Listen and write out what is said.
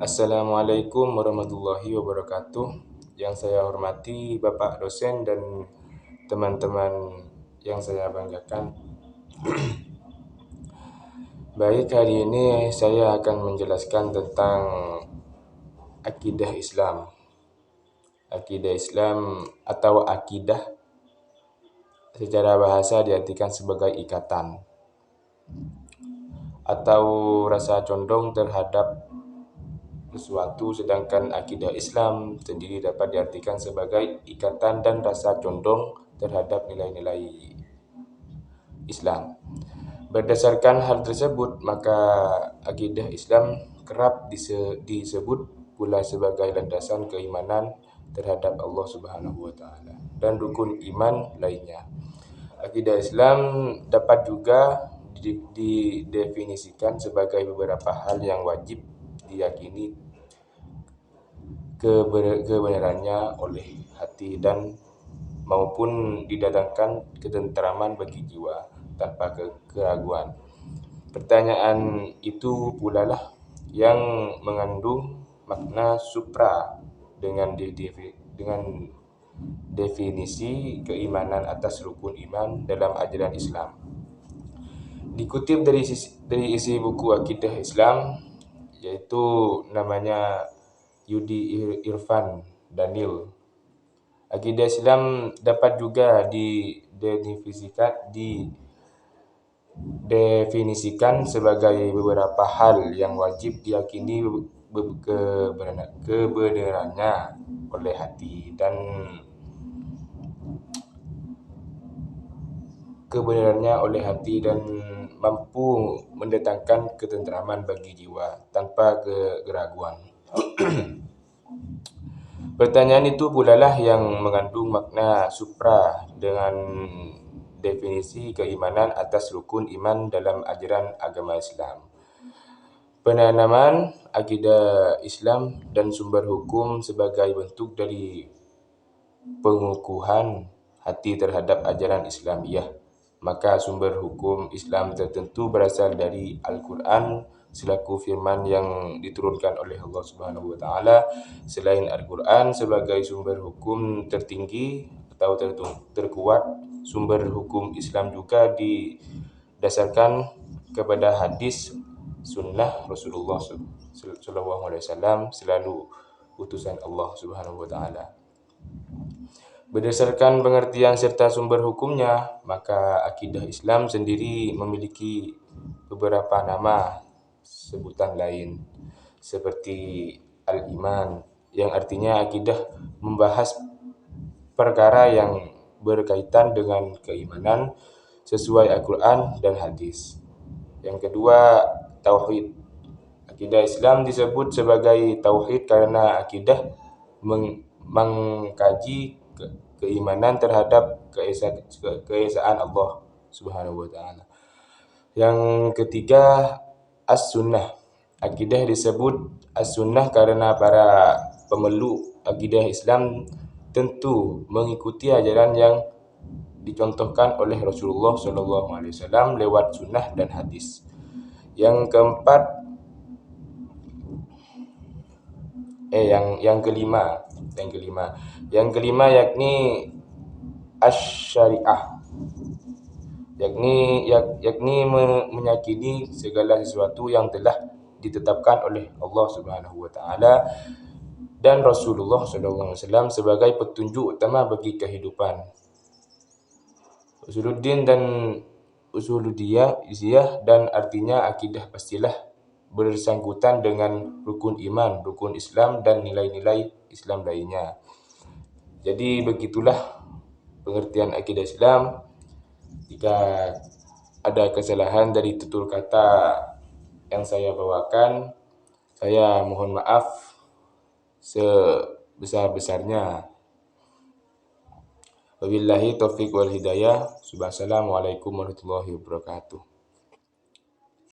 Assalamualaikum warahmatullahi wabarakatuh. Yang saya hormati Bapak dosen dan teman-teman yang saya banggakan. Baik, hari ini saya akan menjelaskan tentang akidah Islam. Akidah Islam atau akidah secara bahasa diartikan sebagai ikatan atau rasa condong terhadap sesuatu, sedangkan akidah Islam sendiri dapat diartikan sebagai ikatan dan rasa condong terhadap nilai-nilai Islam. Berdasarkan hal tersebut, maka akidah Islam kerap disebut pula sebagai landasan keimanan terhadap Allah Subhanahu wa taala dan rukun iman lainnya. Akidah Islam dapat juga didefinisikan sebagai beberapa hal yang wajib diyakini kebenarannya oleh hati dan maupun didatangkan ketentraman bagi jiwa tanpa keraguan. Pertanyaan itu pula lah yang mengandung makna supra dengan definisi keimanan atas rukun iman dalam ajaran Islam. Dikutip dari isi buku Akidah Islam, yaitu namanya Yudi Irfan Daniel. Akidah Islam dapat juga didefinisikan sebagai beberapa hal yang wajib diyakini kebenarannya oleh hati dan mampu mendatangkan ketentraman bagi jiwa tanpa keraguan. Pertanyaan itu pula lah yang mengandung makna supra dengan definisi keimanan atas rukun iman dalam ajaran agama Islam. Penanaman akidah Islam dan sumber hukum sebagai bentuk dari pengukuhan hati terhadap ajaran Islamiyah. Maka sumber hukum Islam tertentu berasal dari Al-Quran selaku firman yang diturunkan oleh Allah Subhanahu wa taala. Selain Al-Quran sebagai sumber hukum tertinggi atau terkuat, sumber hukum Islam juga didasarkan kepada hadis sunnah Rasulullah SAW selalu utusan Allah Subhanahu wa taala. Berdasarkan pengertian serta sumber hukumnya, maka akidah Islam sendiri memiliki beberapa nama sebutan lain seperti al-iman yang artinya akidah membahas perkara yang berkaitan dengan keimanan sesuai Al-Quran dan hadis. Yang kedua, tauhid. Akidah Islam disebut sebagai tauhid karena akidah mengkaji keimanan terhadap keesaan Allah Subhanahu wa taala. Yang ketiga, as-sunnah. Akidah disebut as-sunnah karena para pemeluk akidah Islam tentu mengikuti ajaran yang dicontohkan oleh Rasulullah SAW lewat sunnah dan hadis. Yang keempat, yang kelima yakni asy-syariah. Yakni meyakini segala sesuatu yang telah ditetapkan oleh Allah Subhanahu wa taala dan Rasulullah SAW sebagai petunjuk utama bagi kehidupan. Usuluddin dan usuludiyah dan artinya akidah pastilah bersangkutan dengan rukun iman, rukun Islam dan nilai-nilai Islam lainnya. Jadi begitulah pengertian akidah Islam. Jika ada kesalahan dari tutur kata yang saya bawakan, saya mohon maaf sebesar-besarnya. Wabillahi taufiq wal hidayah. Assalamualaikum warahmatullahi wabarakatuh.